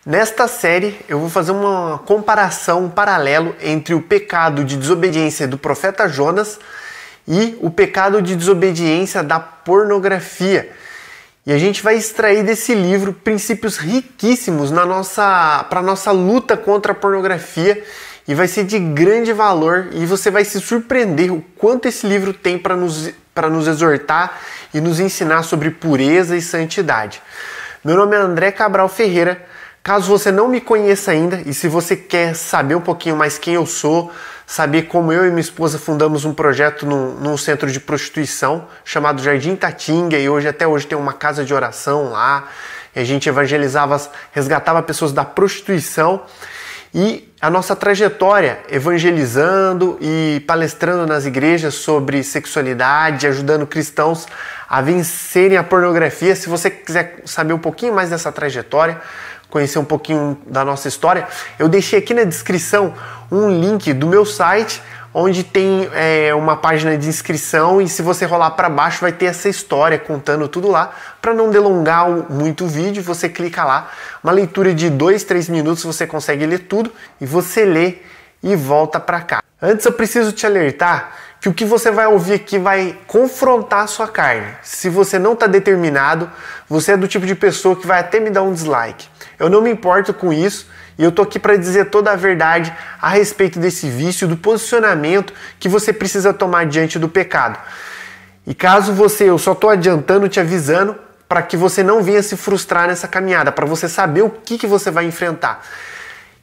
Nesta série eu vou fazer uma comparação, um paralelo entre o pecado de desobediência do profeta Jonas e o pecado de desobediência da pornografia. E a gente vai extrair desse livro princípios riquíssimos para a nossa luta contra a pornografia, e vai ser de grande valor, e você vai se surpreender o quanto esse livro tem para nos exortar e nos ensinar sobre pureza e santidade. Meu nome é André Cabral Ferreira. Caso você não me conheça ainda, e se você quer saber um pouquinho mais quem eu sou, saber como eu e minha esposa fundamos um projeto num centro de prostituição chamado Jardim Tatinga, e até hoje tem uma casa de oração lá, e a gente evangelizava, resgatava pessoas da prostituição, e a nossa trajetória evangelizando e palestrando nas igrejas sobre sexualidade, ajudando cristãos a vencerem a pornografia. Se você quiser saber um pouquinho mais dessa trajetória, conhecer um pouquinho da nossa história, eu deixei aqui na descrição um link do meu site, onde tem uma página de inscrição, e se você rolar para baixo vai ter essa história contando tudo lá. Para não delongar muito o vídeo, você clica lá, uma leitura de 2-3 minutos, você consegue ler tudo, e você lê e volta para cá. Antes eu preciso te alertar que o que você vai ouvir aqui vai confrontar a sua carne. Se você não está determinado, você é do tipo de pessoa que vai até me dar um dislike. Eu não me importo com isso, e eu tô aqui para dizer toda a verdade a respeito desse vício, do posicionamento que você precisa tomar diante do pecado. E caso eu só tô adiantando, te avisando, para que você não venha se frustrar nessa caminhada, para você saber o que você vai enfrentar.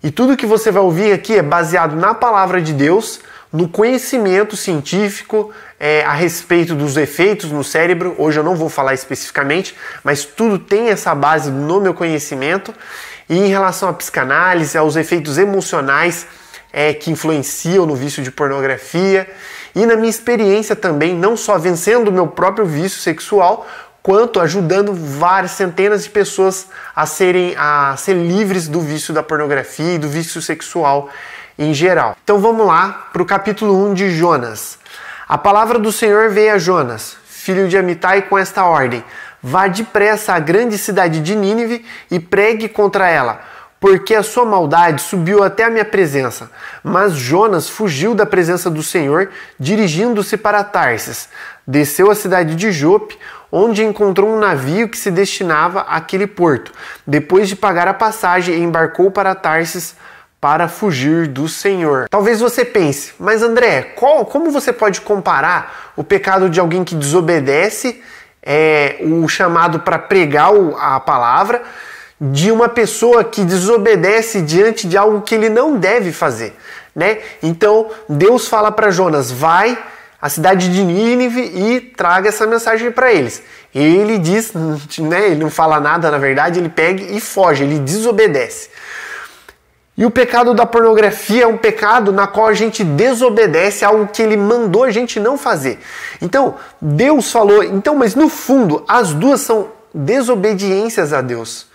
E tudo que você vai ouvir aqui é baseado na palavra de Deus, no conhecimento científico a respeito dos efeitos no cérebro. Hoje eu não vou falar especificamente, mas tudo tem essa base no meu conhecimento. E em relação à psicanálise, aos efeitos emocionais que influenciam no vício de pornografia, e na minha experiência também, não só vencendo o meu próprio vício sexual, quanto ajudando várias centenas de pessoas a ser livres do vício da pornografia e do vício sexual em geral. Então vamos lá para o capítulo 1 de Jonas. A palavra do Senhor veio a Jonas, filho de Amitai, com esta ordem: vá depressa à grande cidade de Nínive e pregue contra ela, porque a sua maldade subiu até a minha presença. Mas Jonas fugiu da presença do Senhor, dirigindo-se para Tarsis. Desceu à cidade de Jope, onde encontrou um navio que se destinava àquele porto. Depois de pagar a passagem, embarcou para Tarsis para fugir do Senhor. Talvez você pense, mas André, como você pode comparar o pecado de alguém que desobedece o chamado para pregar a palavra, de uma pessoa que desobedece diante de algo que ele não deve fazer, né? Então Deus fala para Jonas: vai à cidade de Nínive e traga essa mensagem para eles. Ele diz, né? Ele não fala nada, na verdade, ele pega e foge, ele desobedece. E o pecado da pornografia é um pecado na qual a gente desobedece algo que ele mandou a gente não fazer. Então, Deus falou, mas no fundo, as duas são desobediências a Deus.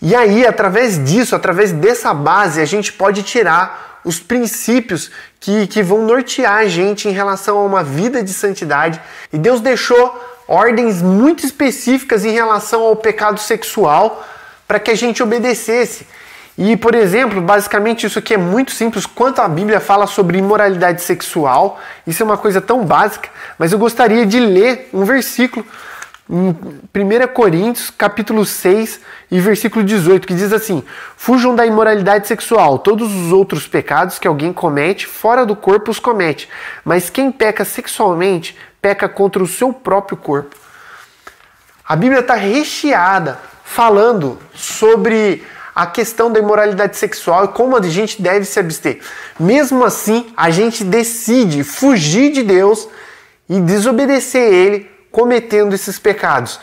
E aí, através disso, através dessa base, a gente pode tirar os princípios que vão nortear a gente em relação a uma vida de santidade. E Deus deixou ordens muito específicas em relação ao pecado sexual para que a gente obedecesse. E, por exemplo, basicamente isso aqui é muito simples, quanto a Bíblia fala sobre imoralidade sexual. Isso é uma coisa tão básica, mas eu gostaria de ler um versículo em 1 Coríntios, capítulo 6 e versículo 18, que diz assim: fujam da imoralidade sexual, todos os outros pecados que alguém comete, fora do corpo os comete, mas quem peca sexualmente, peca contra o seu próprio corpo. A Bíblia está recheada falando sobre a questão da imoralidade sexual e como a gente deve se abster. Mesmo assim, a gente decide fugir de Deus e desobedecer Ele, cometendo esses pecados.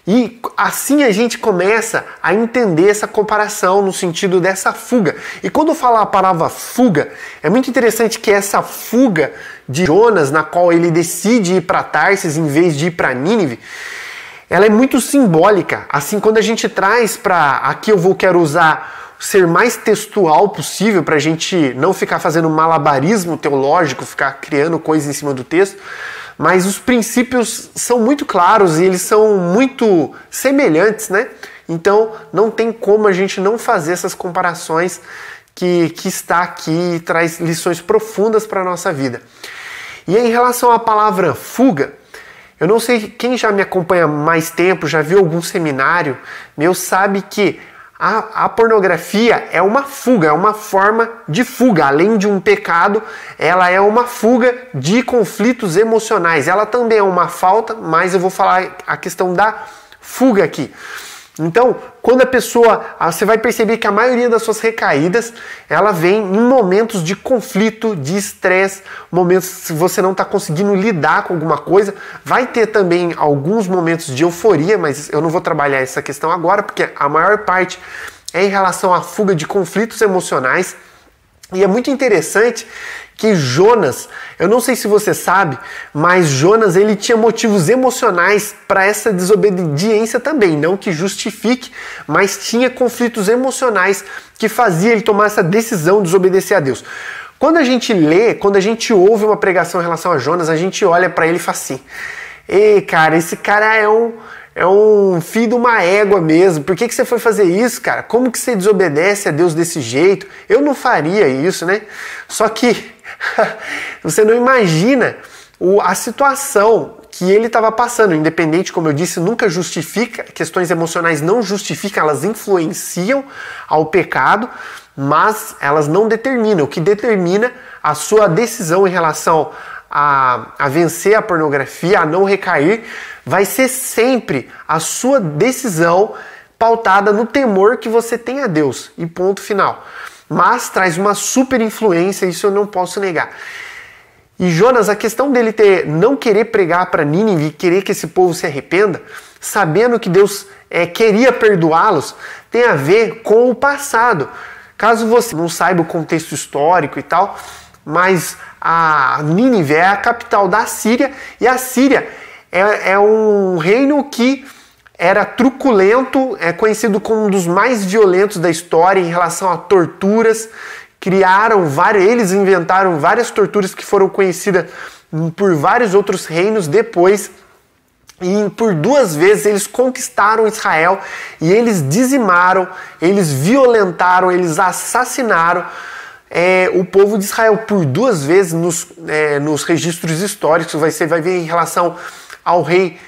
E assim a gente começa a entender essa comparação no sentido dessa fuga. E quando eu falo a palavra fuga, é muito interessante que essa fuga de Jonas, na qual ele decide ir para Tarsis em vez de ir para Nínive, ela é muito simbólica. Assim, quando a gente traz para... Aqui quero usar ser mais textual possível para a gente não ficar fazendo malabarismo teológico, ficar criando coisas em cima do texto. Mas os princípios são muito claros e eles são muito semelhantes, né? Então não tem como a gente não fazer essas comparações que está aqui e traz lições profundas para a nossa vida. E em relação à palavra fuga, eu não sei, quem já me acompanha há mais tempo, já viu algum seminário meu, sabe que a pornografia é uma fuga, é uma forma de fuga. Além de um pecado, ela é uma fuga de conflitos emocionais. Ela também é uma falta, mas eu vou falar a questão da fuga aqui. Então, quando a pessoa, você vai perceber que a maioria das suas recaídas, ela vem em momentos de conflito, de estresse, momentos que você não está conseguindo lidar com alguma coisa. Vai ter também alguns momentos de euforia, mas eu não vou trabalhar essa questão agora, porque a maior parte é em relação à fuga de conflitos emocionais. E é muito interessante que Jonas, eu não sei se você sabe, mas Jonas ele tinha motivos emocionais para essa desobediência também, não que justifique, mas tinha conflitos emocionais que fazia ele tomar essa decisão de desobedecer a Deus. Quando a gente lê, quando a gente ouve uma pregação em relação a Jonas, a gente olha para ele e fala assim: ei, cara, esse cara é um filho de uma égua mesmo. Por que você foi fazer isso, cara? Como que você desobedece a Deus desse jeito? Eu não faria isso, né? Só que você não imagina a situação que ele estava passando. Independente, como eu disse, nunca justifica. Questões emocionais não justificam, elas influenciam ao pecado, mas elas não determinam. O que determina a sua decisão em relação a vencer a pornografia, a não recair, vai ser sempre a sua decisão pautada no temor que você tem a Deus. E ponto final. Mas traz uma super influência, isso eu não posso negar. E Jonas, a questão dele não querer pregar para Nínive e querer que esse povo se arrependa, sabendo que Deus queria perdoá-los, tem a ver com o passado. Caso você não saiba o contexto histórico e tal, mas a Nínive é a capital da Síria, e a Síria é um reino que era truculento, é conhecido como um dos mais violentos da história em relação a torturas. Eles inventaram várias torturas que foram conhecidas por vários outros reinos depois. E por 2 vezes eles conquistaram Israel e eles dizimaram, eles violentaram, eles assassinaram o povo de Israel por 2 vezes nos registros históricos. Você vai ver em relação ao rei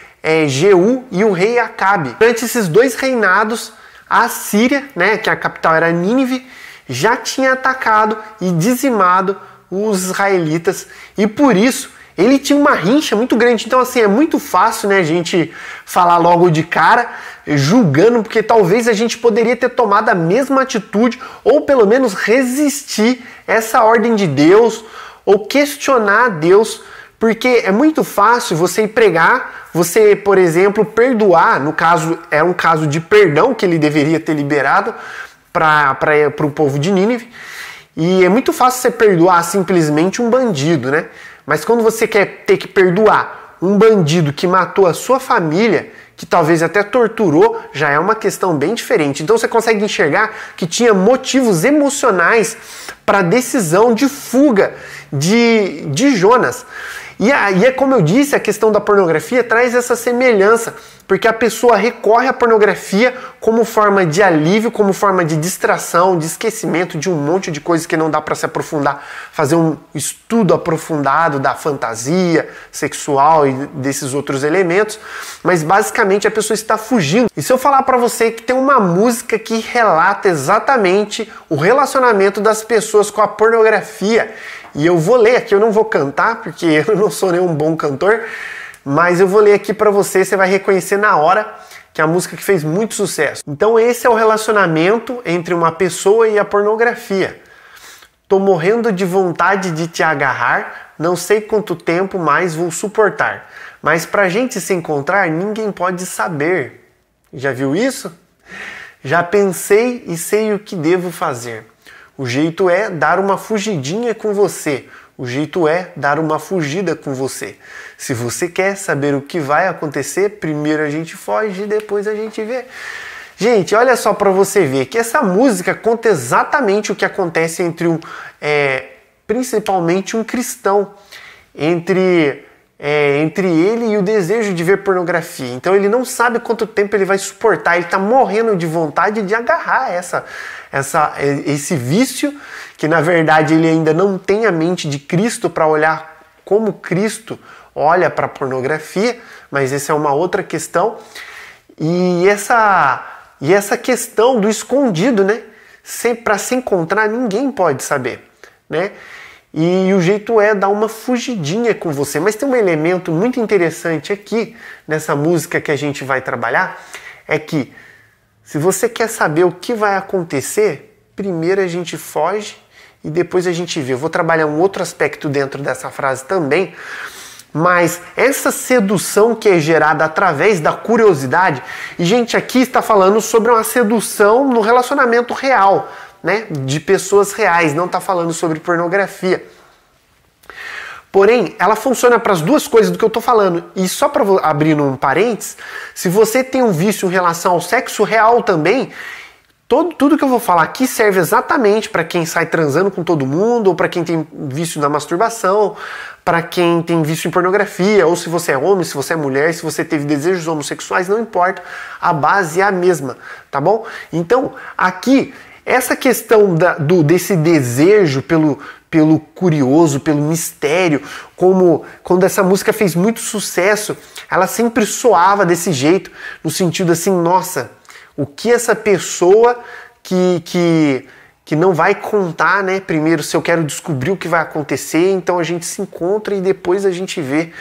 Jeú e o rei Acabe. Durante esses 2 reinados, a Síria, que a capital era Nínive, já tinha atacado e dizimado os israelitas, e por isso ele tinha uma rincha muito grande. Então assim, é muito fácil a gente falar logo de cara, julgando, porque talvez a gente poderia ter tomado a mesma atitude, ou pelo menos resistir essa ordem de Deus, ou questionar Deus, porque é muito fácil você ir pregar, você, por exemplo, perdoar. No caso, era um caso de perdão que ele deveria ter liberado para o povo de Nínive. E é muito fácil você perdoar simplesmente um bandido, né? Mas quando você quer ter que perdoar um bandido que matou a sua família, que talvez até torturou, já é uma questão bem diferente. Então você consegue enxergar que tinha motivos emocionais para a decisão de fuga de Jonas. E é como eu disse, a questão da pornografia traz essa semelhança, porque a pessoa recorre à pornografia como forma de alívio, como forma de distração, de esquecimento de um monte de coisas que não dá para se aprofundar, fazer um estudo aprofundado da fantasia sexual e desses outros elementos, mas basicamente a pessoa está fugindo. E se eu falar para você que tem uma música que relata exatamente o relacionamento das pessoas com a pornografia, e eu vou ler aqui, eu não vou cantar, porque eu não sou nenhum bom cantor, mas eu vou ler aqui para você, você vai reconhecer na hora que é a música que fez muito sucesso. Então esse é o relacionamento entre uma pessoa e a pornografia. Tô morrendo de vontade de te agarrar, não sei quanto tempo mais vou suportar, mas pra gente se encontrar ninguém pode saber. Já viu isso? Já pensei e sei o que devo fazer. O jeito é dar uma fugidinha com você. O jeito é dar uma fugida com você. Se você quer saber o que vai acontecer, primeiro a gente foge e depois a gente vê. Gente, olha só para você ver que essa música conta exatamente o que acontece entre principalmente um cristão, entre entre ele e o desejo de ver pornografia. Então ele não sabe quanto tempo ele vai suportar, ele está morrendo de vontade de agarrar esse vício, que na verdade ele ainda não tem a mente de Cristo para olhar como Cristo olha para a pornografia, mas essa é uma outra questão. E essa questão do escondido, né? Para se encontrar, ninguém pode saber, né? E o jeito é dar uma fugidinha com você. Mas tem um elemento muito interessante aqui, nessa música que a gente vai trabalhar, é que se você quer saber o que vai acontecer, primeiro a gente foge e depois a gente vê. Eu vou trabalhar um outro aspecto dentro dessa frase também, mas essa sedução que é gerada através da curiosidade, e gente, aqui está falando sobre uma sedução no relacionamento real, né, de pessoas reais, não está falando sobre pornografia. Porém, ela funciona para as duas coisas do que eu estou falando. E só para abrir um parênteses, se você tem um vício em relação ao sexo real também, tudo que eu vou falar aqui serve exatamente para quem sai transando com todo mundo, ou para quem tem vício na masturbação, para quem tem vício em pornografia, ou se você é homem, se você é mulher, se você teve desejos homossexuais, não importa, a base é a mesma, tá bom? Então, aqui, essa questão desse desejo pelo curioso, pelo mistério, como quando essa música fez muito sucesso, ela sempre soava desse jeito, no sentido assim, nossa, o que essa pessoa que não vai contar, né? Primeiro, se eu quero descobrir o que vai acontecer, então a gente se encontra e depois a gente vê.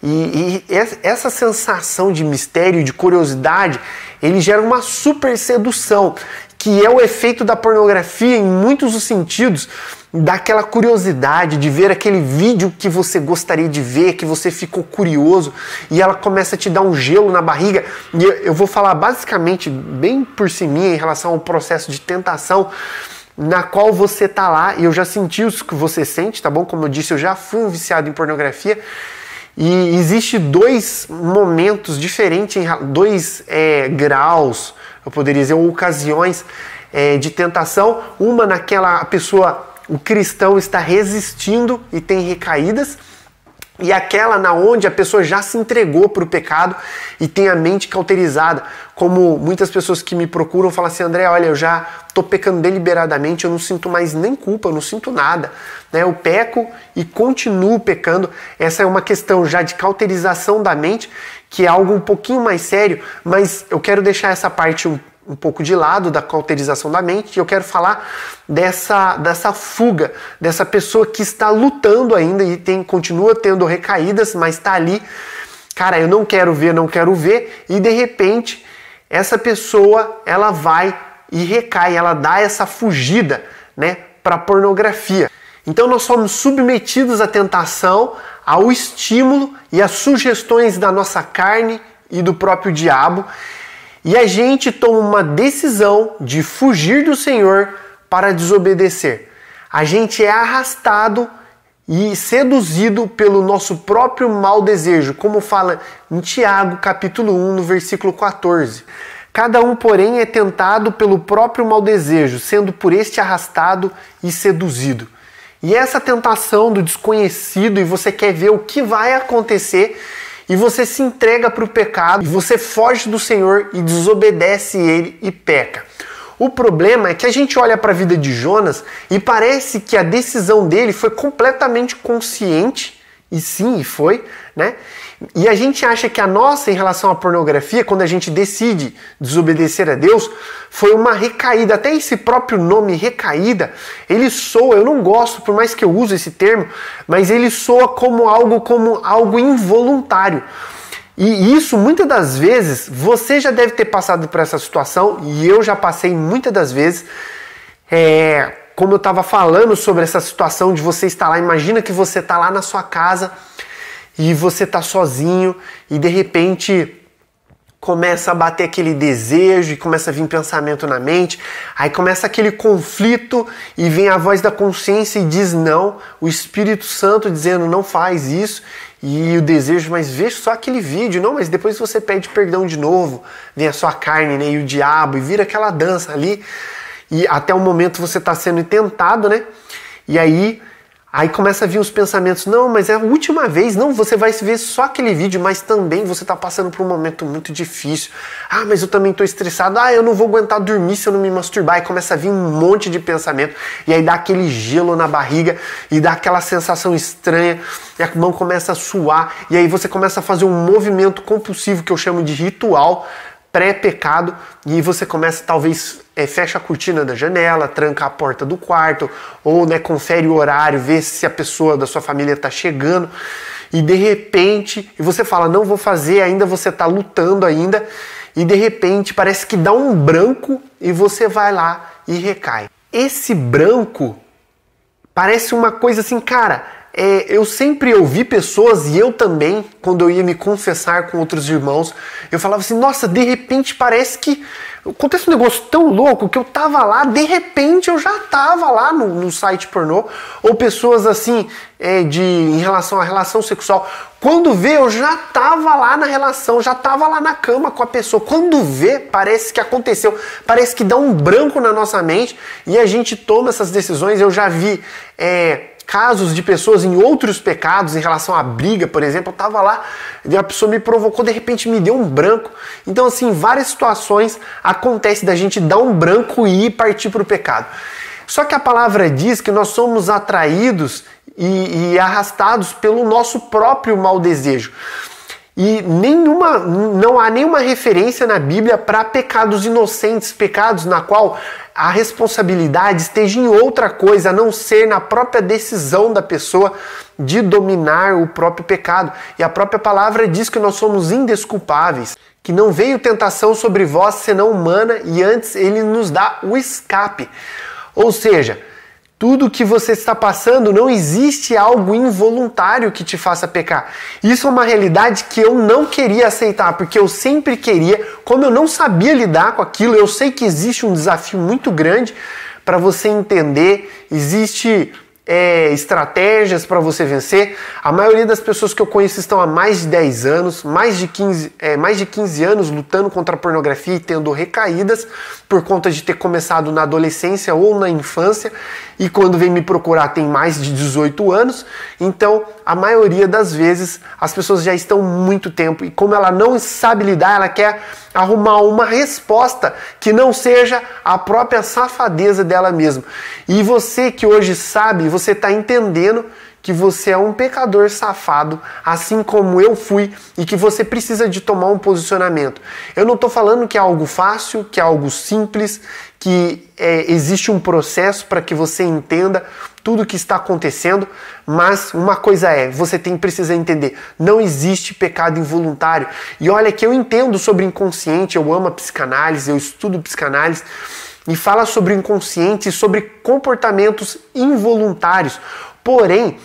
E essa sensação de mistério, de curiosidade, ele gera uma super sedução, que é o efeito da pornografia em muitos dos sentidos, daquela curiosidade de ver aquele vídeo que você gostaria de ver, que você ficou curioso, e ela começa a te dar um gelo na barriga. E eu vou falar basicamente bem por cima em relação ao processo de tentação, na qual você tá lá, e eu já senti isso que você sente, tá bom? Como eu disse, eu já fui um viciado em pornografia, e existe dois momentos diferentes, dois graus, eu poderia dizer, ou ocasiões de tentação. Uma naquela pessoa, o cristão está resistindo e tem recaídas, e aquela na onde a pessoa já se entregou para o pecado e tem a mente cauterizada. Como muitas pessoas que me procuram falam assim, André, olha, eu já estou pecando deliberadamente, eu não sinto mais nem culpa, eu não sinto nada, né? Eu peco e continuo pecando. Essa é uma questão já de cauterização da mente, que é algo um pouquinho mais sério, mas eu quero deixar essa parte um pouco de lado da cauterização da mente, e eu quero falar dessa fuga, dessa pessoa que está lutando ainda e continua tendo recaídas, mas está ali, cara, eu não quero ver, e de repente essa pessoa, ela vai e recai, ela dá essa fugida, né, para a pornografia. Então nós somos submetidos à tentação, ao estímulo e às sugestões da nossa carne e do próprio diabo, e a gente toma uma decisão de fugir do Senhor para desobedecer. A gente é arrastado e seduzido pelo nosso próprio mau desejo, como fala em Tiago, capítulo 1, no versículo 14. Cada um, porém, é tentado pelo próprio mau desejo, sendo por este arrastado e seduzido. E essa tentação do desconhecido, e você quer ver o que vai acontecer, e você se entrega para o pecado, e você foge do Senhor e desobedece ele e peca. O problema é que a gente olha para a vida de Jonas e parece que a decisão dele foi completamente consciente, e sim, foi, né? E a gente acha que a nossa, em relação à pornografia, quando a gente decide desobedecer a Deus, foi uma recaída. Até esse próprio nome, recaída, ele soa, eu não gosto, por mais que eu use esse termo, mas ele soa como algo involuntário. E isso, muitas das vezes, você já deve ter passado por essa situação, e eu já passei muitas das vezes, como eu estava falando sobre essa situação de você estar lá, imagina que você está lá na sua casa, e você tá sozinho e de repente começa a bater aquele desejo e começa a vir pensamento na mente, aí começa aquele conflito e vem a voz da consciência e diz não, o Espírito Santo dizendo não faz isso, e o desejo, mas veja só aquele vídeo, não, mas depois você pede perdão de novo, vem a sua carne, né, e o diabo, e vira aquela dança ali, e até o momento você está sendo tentado, né, e aí Aí começa a vir os pensamentos, não, mas é a última vez, não, você vai ver só aquele vídeo, mas também você está passando por um momento muito difícil. Ah, mas eu também estou estressado, eu não vou aguentar dormir se eu não me masturbar. E começa a vir um monte de pensamento, e aí dá aquele gelo na barriga, e dá aquela sensação estranha, e a mão começa a suar, e aí você começa a fazer um movimento compulsivo, que eu chamo de ritual, pré-pecado, e você começa, talvez, fecha a cortina da janela, tranca a porta do quarto, ou confere o horário, vê se a pessoa da sua família está chegando, e de repente, você fala, não vou fazer, ainda você está lutando ainda, e de repente parece que dá um branco e você vai lá e recai. Esse branco parece uma coisa assim, cara, eu sempre ouvi pessoas, e eu também, quando eu ia me confessar com outros irmãos, eu falava assim, nossa, de repente parece que acontece um negócio tão louco que eu tava lá, de repente eu já tava lá no site pornô, ou pessoas assim, em relação à relação sexual, quando vê eu já tava lá na relação, já tava lá na cama com a pessoa, quando vê parece que aconteceu, parece que dá um branco na nossa mente e a gente toma essas decisões. Eu já vi casos de pessoas em outros pecados, em relação à briga, por exemplo, eu estava lá e a pessoa me provocou, de repente me deu um branco. Então, assim, várias situações acontece da gente dar um branco e partir para o pecado. Só que a palavra diz que nós somos atraídos e arrastados pelo nosso próprio mau desejo. E não há nenhuma referência na Bíblia para pecados inocentes, pecados na qual a responsabilidade esteja em outra coisa, a não ser na própria decisão da pessoa de dominar o próprio pecado. E a própria palavra diz que nós somos indesculpáveis, que não veio tentação sobre vós senão humana, e antes ele nos dá o escape. Ou seja, tudo que você está passando, não existe algo involuntário que te faça pecar. Isso é uma realidade que eu não queria aceitar, porque eu sempre queria, como eu não sabia lidar com aquilo, eu sei que existe um desafio muito grande para você entender, existe estratégias para você vencer. A maioria das pessoas que eu conheço estão há mais de 10 anos, mais de 15 anos lutando contra a pornografia e tendo recaídas por conta de ter começado na adolescência ou na infância, e quando vem me procurar tem mais de 18 anos. Então, a maioria das vezes as pessoas já estão muito tempo, e como ela não sabe lidar, ela quer arrumar uma resposta que não seja a própria safadeza dela mesma. E você que hoje sabe, você está entendendo que você é um pecador safado, assim como eu fui, e que você precisa de tomar um posicionamento. Eu não estou falando que é algo fácil, que é algo simples, que existe um processo para que você entenda tudo o que está acontecendo, mas uma coisa você precisa entender, não existe pecado involuntário. E olha que eu entendo sobre inconsciente, eu amo a psicanálise, eu estudo psicanálise, e fala sobre o inconsciente e sobre comportamentos involuntários. Porém,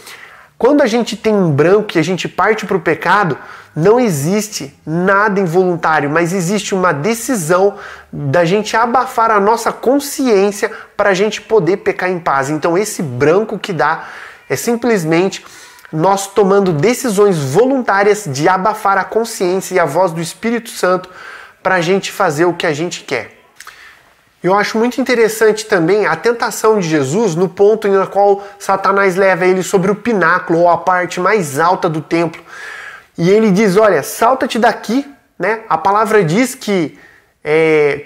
quando a gente tem um branco e a gente parte para o pecado, não existe nada involuntário, mas existe uma decisão da gente abafar a nossa consciência para a gente poder pecar em paz. Então esse branco que dá é simplesmente nós tomando decisões voluntárias de abafar a consciência e a voz do Espírito Santo para a gente fazer o que a gente quer. Eu acho muito interessante também a tentação de Jesus no ponto em qual Satanás leva ele sobre o pináculo ou a parte mais alta do templo. E ele diz, olha, salta-te daqui, né? A palavra diz que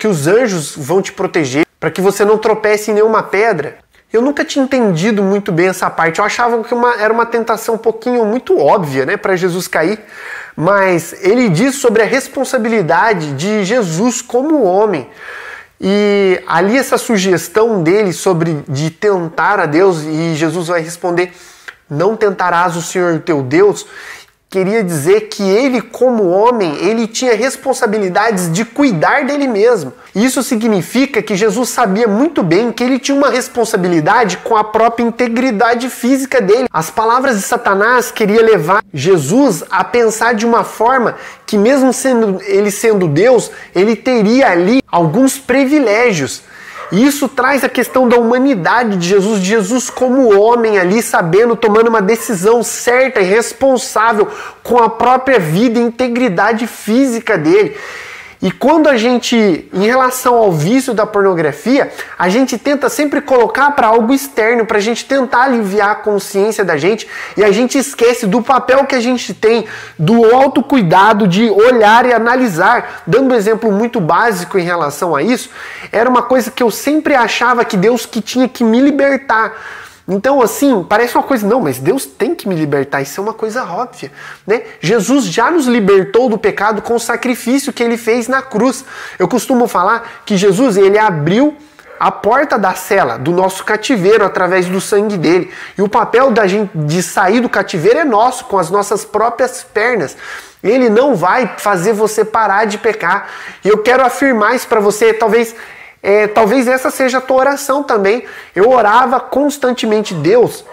os anjos vão te proteger para que você não tropece em nenhuma pedra. Eu nunca tinha entendido muito bem essa parte. Eu achava que era uma tentação um pouquinho muito óbvia, né, para Jesus cair. Mas ele diz sobre a responsabilidade de Jesus como homem. E ali essa sugestão dele de tentar a Deus, e Jesus vai responder, não tentarás o Senhor teu Deus, queria dizer que ele, como homem, ele tinha responsabilidades de cuidar dele mesmo. Isso significa que Jesus sabia muito bem que ele tinha uma responsabilidade com a própria integridade física dele. As palavras de Satanás queriam levar Jesus a pensar de uma forma que, mesmo ele sendo Deus, ele teria ali alguns privilégios. E isso traz a questão da humanidade de Jesus como homem ali, sabendo, tomando uma decisão certa e responsável com a própria vida e integridade física dele. E quando a gente, em relação ao vício da pornografia, a gente tenta sempre colocar para algo externo, para a gente tentar aliviar a consciência da gente, e a gente esquece do papel que a gente tem, do autocuidado, de olhar e analisar. Dando um exemplo muito básico em relação a isso, era uma coisa que eu sempre achava que Deus que tinha que me libertar. Então, assim, parece uma coisa, não, mas Deus tem que me libertar, isso é uma coisa óbvia, né? Jesus já nos libertou do pecado com o sacrifício que ele fez na cruz. Eu costumo falar que Jesus, ele abriu a porta da cela, do nosso cativeiro, através do sangue dele. E o papel da gente de sair do cativeiro é nosso, com as nossas próprias pernas. Ele não vai fazer você parar de pecar. E eu quero afirmar isso para você, talvez essa seja a tua oração também. Eu orava constantemente: Deus,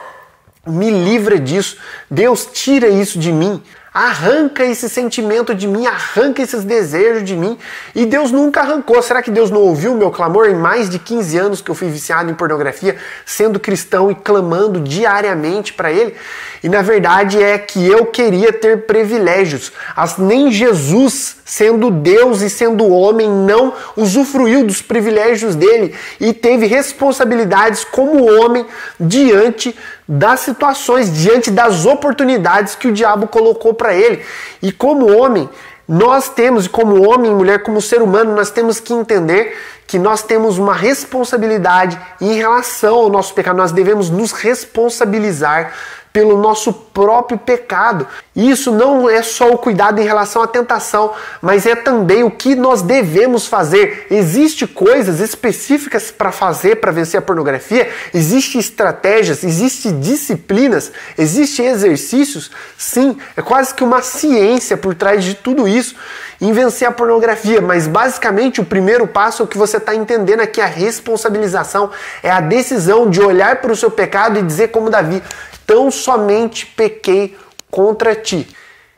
me livra disso. Deus, tira isso de mim. Arranca esse sentimento de mim, arranca esses desejos de mim. E Deus nunca arrancou. Será que Deus não ouviu o meu clamor em mais de 15 anos que eu fui viciado em pornografia, sendo cristão e clamando diariamente para Ele? E na verdade é que eu queria ter privilégios. Nem Jesus, sendo Deus e sendo homem, não usufruiu dos privilégios dele e teve responsabilidades como homem diante das situações, diante das oportunidades que o diabo colocou para ele. E como homem, nós temos, como homem e mulher, como ser humano, nós temos que entender que nós temos uma responsabilidade em relação ao nosso pecado. Nós devemos nos responsabilizar pelo nosso próprio pecado. E isso não é só o cuidado em relação à tentação, mas é também o que nós devemos fazer. Existem coisas específicas para fazer para vencer a pornografia? Existem estratégias, existem disciplinas, existem exercícios? Sim, é quase que uma ciência por trás de tudo isso em vencer a pornografia, mas basicamente o primeiro passo é o que você está entendendo aqui, a responsabilização, é a decisão de olhar para o seu pecado e dizer como Davi: tão somente pequei contra ti.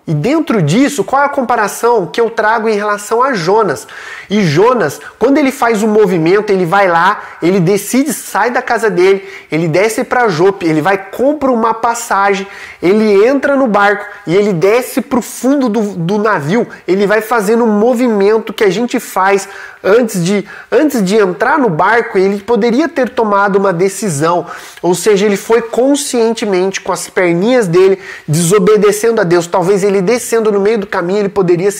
E dentro disso, qual é a comparação que eu trago em relação a Jonas? E Jonas, quando ele faz um movimento, ele vai lá, ele decide, sai da casa dele, ele desce para Jope, ele vai, compra uma passagem, ele entra no barco e ele desce para o fundo do navio, ele vai fazendo um movimento que a gente faz antes de entrar no barco. Ele poderia ter tomado uma decisão, ou seja, ele foi conscientemente com as perninhas dele, desobedecendo a Deus. Talvez ele descendo no meio do caminho, ele poderia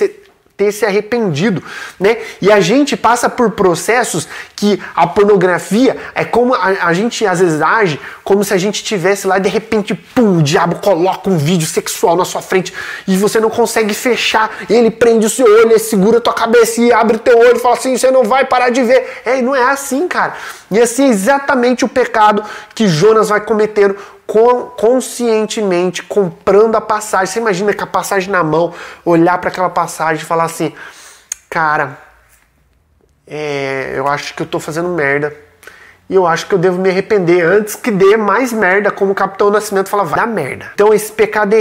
ter se arrependido, né? E a gente passa por processos que a pornografia é como a gente às vezes age como se a gente tivesse lá e de repente, pum, o diabo coloca um vídeo sexual na sua frente e você não consegue fechar, e ele prende o seu olho, ele segura a tua cabeça e abre o teu olho e fala assim: você não vai parar de ver. Não é assim, cara. E assim é exatamente o pecado que Jonas vai cometendo conscientemente, comprando a passagem. Você imagina com a passagem na mão, olhar para aquela passagem e falar assim: cara, eu acho que eu tô fazendo merda e eu acho que eu devo me arrepender antes que dê mais merda, como o Capitão Nascimento fala, vai dar merda. Então esse pecado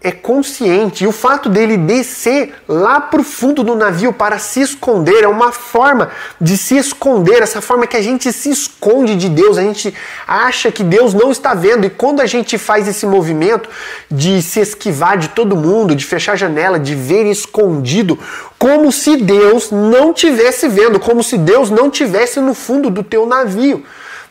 é consciente, e o fato dele descer lá pro fundo do navio para se esconder é uma forma de se esconder, essa forma que a gente se esconde de Deus, a gente acha que Deus não está vendo, e quando a gente faz esse movimento de se esquivar de todo mundo, de fechar a janela, de ver escondido, como se Deus não tivesse vendo, como se Deus não tivesse no fundo do teu navio,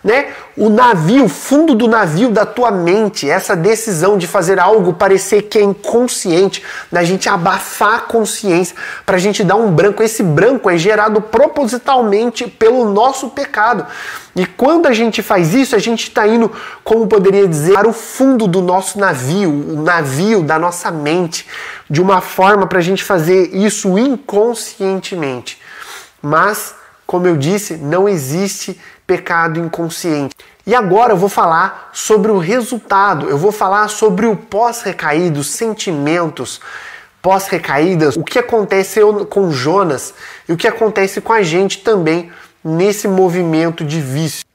né? O navio, o fundo do navio da tua mente, essa decisão de fazer algo parecer que é inconsciente, da gente abafar a consciência, para a gente dar um branco. Esse branco é gerado propositalmente pelo nosso pecado. E quando a gente faz isso, a gente está indo, como poderia dizer, para o fundo do nosso navio, o navio da nossa mente, de uma forma para a gente fazer isso inconscientemente. Mas, como eu disse, não existe pecado inconsciente. E agora eu vou falar sobre o resultado, eu vou falar sobre o pós-recaída, os sentimentos pós-recaídas, o que aconteceu com Jonas e o que acontece com a gente também nesse movimento de vício.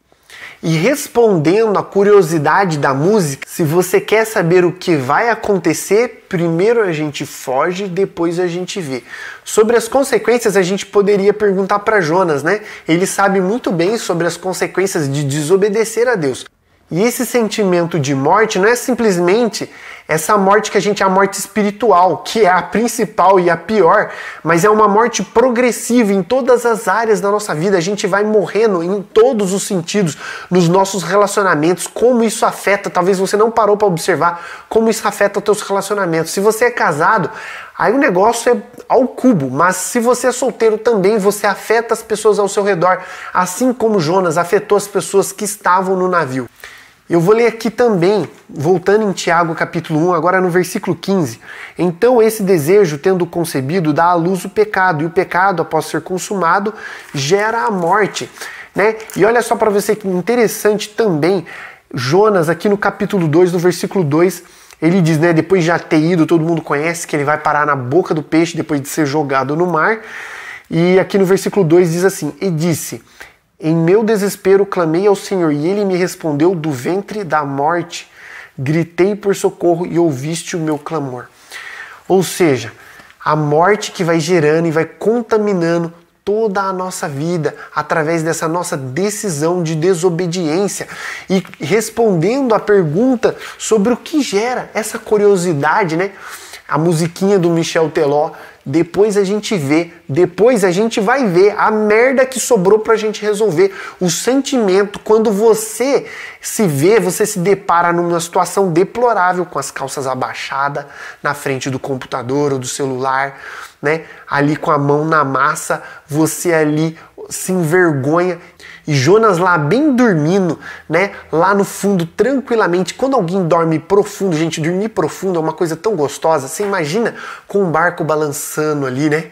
E respondendo à curiosidade da música, se você quer saber o que vai acontecer, primeiro a gente foge, depois a gente vê. Sobre as consequências, a gente poderia perguntar para Jonas, né? Ele sabe muito bem sobre as consequências de desobedecer a Deus. E esse sentimento de morte não é simplesmente essa morte que a gente é a morte espiritual, que é a principal e a pior, mas é uma morte progressiva em todas as áreas da nossa vida. A gente vai morrendo em todos os sentidos, nos nossos relacionamentos, como isso afeta, talvez você não parou para observar como isso afeta os teus relacionamentos. Se você é casado, aí o negócio é ao cubo, mas se você é solteiro também, você afeta as pessoas ao seu redor, assim como Jonas afetou as pessoas que estavam no navio. Eu vou ler aqui também, voltando em Tiago capítulo 1, agora no versículo 15. Então esse desejo, tendo concebido, dá à luz o pecado, e o pecado, após ser consumado, gera a morte. Né? E olha só para você que interessante também, Jonas aqui no capítulo 2, no versículo 2, ele diz, né, depois de já ter ido, todo mundo conhece que ele vai parar na boca do peixe depois de ser jogado no mar. E aqui no versículo 2 diz assim, e disse... Em meu desespero clamei ao Senhor e Ele me respondeu do ventre da morte. Gritei por socorro e ouviste o meu clamor. Ou seja, a morte que vai gerando e vai contaminando toda a nossa vida através dessa nossa decisão de desobediência. E respondendo à pergunta sobre o que gera essa curiosidade, né? A musiquinha do Michel Teló, depois a gente vê, depois a gente vai ver a merda que sobrou pra gente resolver. O sentimento, quando você se vê, você se depara numa situação deplorável, com as calças abaixadas, na frente do computador ou do celular, né? Ali com a mão na massa, você ali se envergonha. E Jonas lá bem dormindo, né? Lá no fundo, tranquilamente. Quando alguém dorme profundo, gente, dormir profundo é uma coisa tão gostosa. Você imagina com o barco balançando ali, né?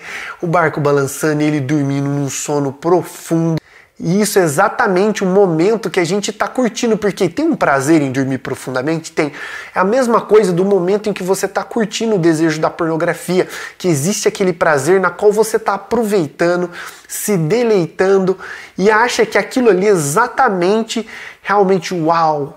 O barco balançando e ele dormindo num sono profundo. E isso é exatamente o momento que a gente está curtindo, porque tem um prazer em dormir profundamente? Tem. É a mesma coisa do momento em que você está curtindo o desejo da pornografia, que existe aquele prazer na qual você está aproveitando, se deleitando e acha que aquilo ali é exatamente, realmente, uau,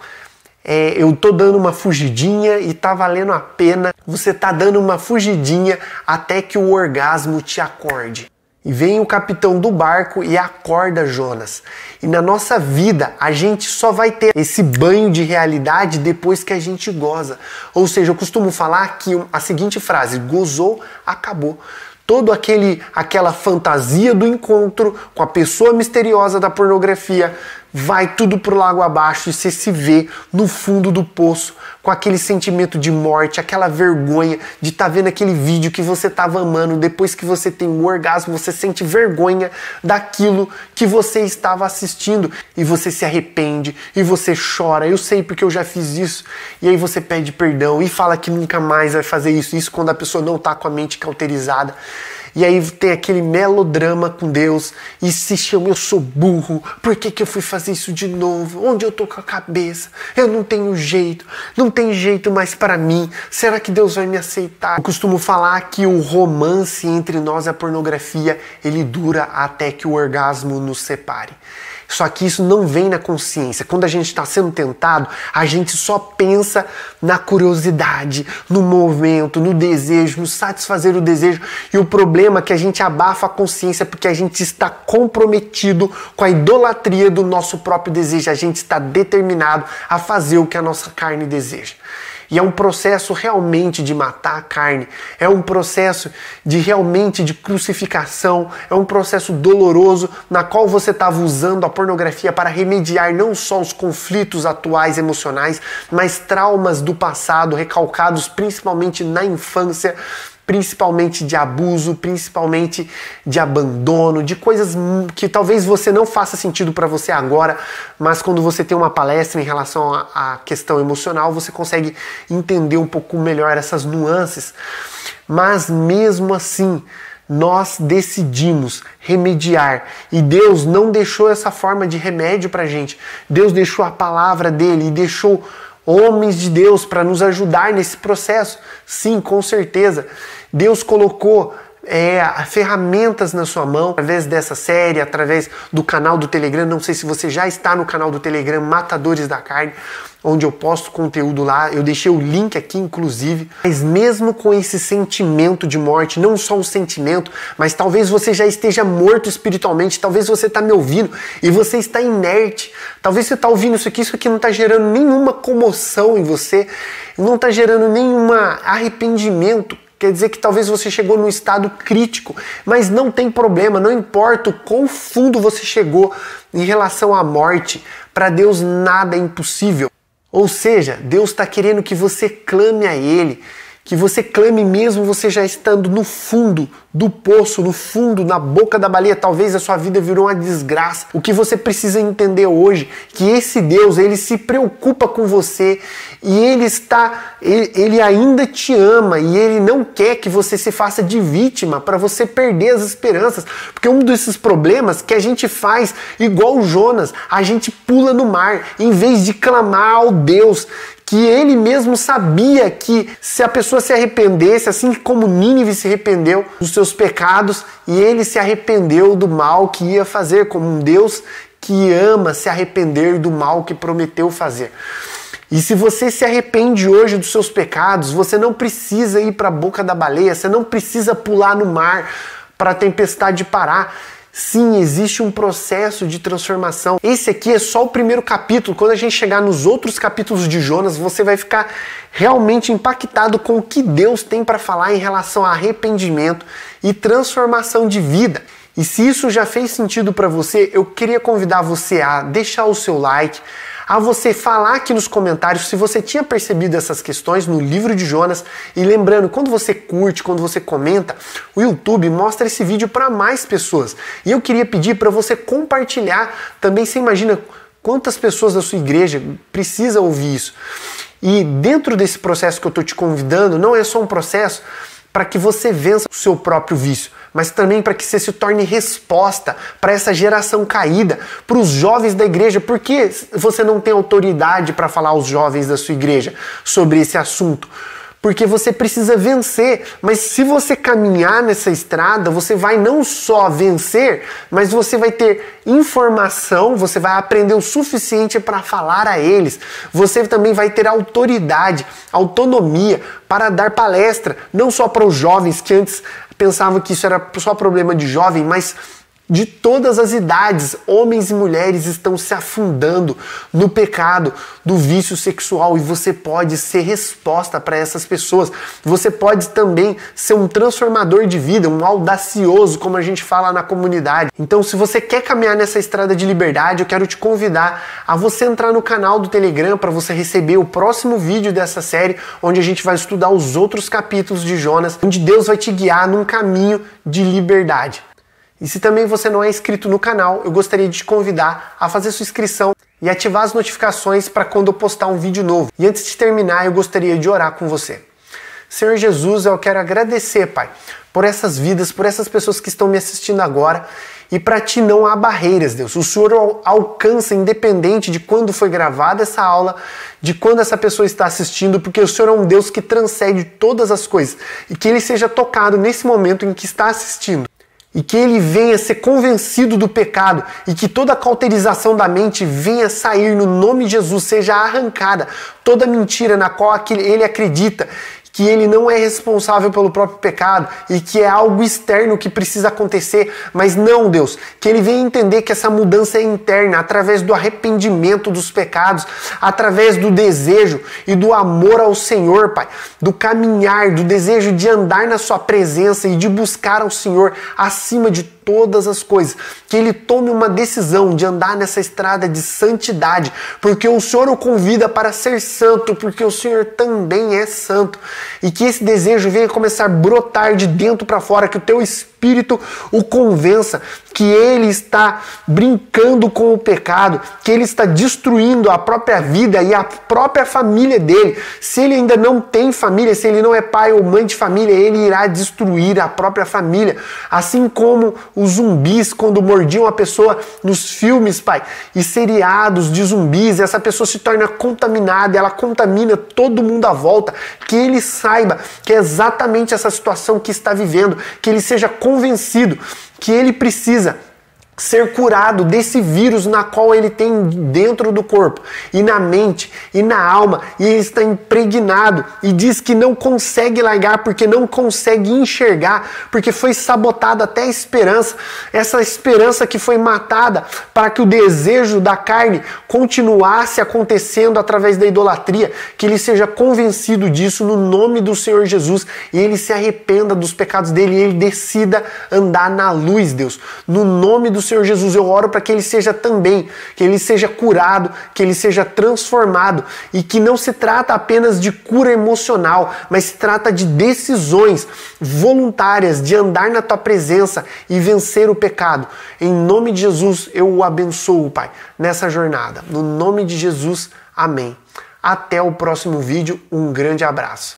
eu tô dando uma fugidinha e tá valendo a pena. Você tá dando uma fugidinha até que o orgasmo te acorde. E vem o capitão do barco e acorda Jonas. E na nossa vida, a gente só vai ter esse banho de realidade depois que a gente goza. Ou seja, eu costumo falar que a seguinte frase, gozou, acabou. Toda aquela fantasia do encontro com a pessoa misteriosa da pornografia vai tudo pro lago abaixo e você se vê no fundo do poço com aquele sentimento de morte, aquela vergonha de estar vendo aquele vídeo que você estava amando. Depois que você tem um orgasmo, você sente vergonha daquilo que você estava assistindo e você se arrepende e você chora. Eu sei porque eu já fiz isso. E aí você pede perdão e fala que nunca mais vai fazer isso. Isso quando a pessoa não está com a mente cauterizada. E aí tem aquele melodrama com Deus e se chama, eu sou burro, por que eu fui fazer isso de novo? Onde eu tô com a cabeça? Eu não tenho jeito, não tem jeito mais para mim, será que Deus vai me aceitar? Eu costumo falar que o romance entre nós e a pornografia, ele dura até que o orgasmo nos separe. Só que isso não vem na consciência. Quando a gente está sendo tentado, a gente só pensa na curiosidade, no momento, no desejo, no satisfazer o desejo. E o problema é que a gente abafa a consciência porque a gente está comprometido com a idolatria do nosso próprio desejo. A gente está determinado a fazer o que a nossa carne deseja. E é um processo realmente de matar a carne, é um processo realmente de crucificação, é um processo doloroso na qual você estava usando a pornografia para remediar não só os conflitos atuais emocionais, mas traumas do passado recalcados principalmente na infância, principalmente de abuso, principalmente de abandono, de coisas que talvez você não faça sentido para você agora, mas quando você tem uma palestra em relação à questão emocional, você consegue entender um pouco melhor essas nuances. Mas mesmo assim, nós decidimos remediar e Deus não deixou essa forma de remédio pra gente. Deus deixou a palavra dele e deixou homens de Deus para nos ajudar nesse processo. Sim, com certeza. Deus colocou ferramentas na sua mão, através dessa série, através do canal do Telegram. Não sei se você já está no canal do Telegram Matadores da Carne, onde eu posto conteúdo lá. Eu deixei o link aqui, inclusive. Mas mesmo com esse sentimento de morte, não só o sentimento, mas talvez você já esteja morto espiritualmente, talvez você está me ouvindo e você está inerte. Talvez você está ouvindo isso aqui não está gerando nenhuma comoção em você, não está gerando nenhum arrependimento. Quer dizer que talvez você chegou num estado crítico, mas não tem problema, não importa o quão fundo você chegou em relação à morte, para Deus nada é impossível. Ou seja, Deus está querendo que você clame a Ele, que você clame mesmo você já estando no fundo do poço, no fundo, na boca da baleia. Talvez a sua vida virou uma desgraça. O que você precisa entender hoje, que esse Deus, Ele se preocupa com você e Ele ainda te ama e Ele não quer que você se faça de vítima para você perder as esperanças. Porque um desses problemas que a gente faz igual o Jonas, a gente pula no mar em vez de clamar ao Deus que Ele mesmo sabia que se a pessoa se arrependesse, assim como Nínive se arrependeu dos seus pecados, e Ele se arrependeu do mal que ia fazer, como um Deus que ama se arrepender do mal que prometeu fazer. E se você se arrepende hoje dos seus pecados, você não precisa ir para a boca da baleia, você não precisa pular no mar para a tempestade parar. Sim, existe um processo de transformação. Esse aqui é só o primeiro capítulo. Quando a gente chegar nos outros capítulos de Jonas, você vai ficar realmente impactado com o que Deus tem para falar em relação a arrependimento e transformação de vida. E se isso já fez sentido para você, eu queria convidar você a deixar o seu like, a você falar aqui nos comentários se você tinha percebido essas questões no livro de Jonas. E lembrando, quando você curte, quando você comenta, o YouTube mostra esse vídeo para mais pessoas. E eu queria pedir para você compartilhar também. Você imagina quantas pessoas da sua igreja precisam ouvir isso. E dentro desse processo que eu estou te convidando, não é só um processo para que você vença o seu próprio vício, mas também para que você se torne resposta para essa geração caída, para os jovens da igreja. Por que você não tem autoridade para falar aos jovens da sua igreja sobre esse assunto? Porque você precisa vencer, mas se você caminhar nessa estrada, você vai não só vencer, mas você vai ter informação, você vai aprender o suficiente para falar a eles. Você também vai ter autoridade, autonomia para dar palestra, não só para os jovens que antes pensavam que isso era só problema de jovem, mas de todas as idades. Homens e mulheres estão se afundando no pecado do vício sexual e você pode ser resposta para essas pessoas. Você pode também ser um transformador de vida, um audacioso, como a gente fala na comunidade. Então, se você quer caminhar nessa estrada de liberdade, eu quero te convidar a você entrar no canal do Telegram para você receber o próximo vídeo dessa série, onde a gente vai estudar os outros capítulos de Jonas, onde Deus vai te guiar num caminho de liberdade. E se também você não é inscrito no canal, eu gostaria de te convidar a fazer sua inscrição e ativar as notificações para quando eu postar um vídeo novo. E antes de terminar, eu gostaria de orar com você. Senhor Jesus, eu quero agradecer, Pai, por essas vidas, por essas pessoas que estão me assistindo agora. E para Ti não há barreiras, Deus. O Senhor alcança, independente de quando foi gravada essa aula, de quando essa pessoa está assistindo, porque o Senhor é um Deus que transcende todas as coisas. E que ele seja tocado nesse momento em que está assistindo. E que ele venha ser convencido do pecado e que toda a cauterização da mente venha sair no nome de Jesus, seja arrancada toda mentira na qual ele acredita que ele não é responsável pelo próprio pecado e que é algo externo que precisa acontecer, mas não, Deus, que ele venha entender que essa mudança é interna, através do arrependimento dos pecados, através do desejo e do amor ao Senhor, Pai, do caminhar, do desejo de andar na sua presença e de buscar ao Senhor acima de todas as coisas, que ele tome uma decisão de andar nessa estrada de santidade, porque o Senhor o convida para ser santo, porque o Senhor também é santo, e que esse desejo venha começar a brotar de dentro para fora, que o teu Espírito Espírito o convença que ele está brincando com o pecado, que ele está destruindo a própria vida e a própria família dele. Se ele ainda não tem família, se ele não é pai ou mãe de família, ele irá destruir a própria família. Assim como os zumbis, quando mordiam a pessoa nos filmes, Pai, e seriados de zumbis, essa pessoa se torna contaminada, ela contamina todo mundo à volta. Que ele saiba que é exatamente essa situação que está vivendo, que ele seja convencido que ele precisa ser curado desse vírus na qual ele tem dentro do corpo e na mente e na alma, e ele está impregnado e diz que não consegue largar porque não consegue enxergar, porque foi sabotada até a esperança, essa esperança que foi matada para que o desejo da carne continuasse acontecendo através da idolatria. Que ele seja convencido disso no nome do Senhor Jesus e ele se arrependa dos pecados dele e ele decida andar na luz, Deus. No nome do Senhor Jesus, eu oro para que ele seja também, que ele seja curado, que ele seja transformado e que não se trata apenas de cura emocional, mas se trata de decisões voluntárias de andar na tua presença e vencer o pecado. Em nome de Jesus, eu o abençoo, Pai, nessa jornada. No nome de Jesus, amém. Até o próximo vídeo, um grande abraço.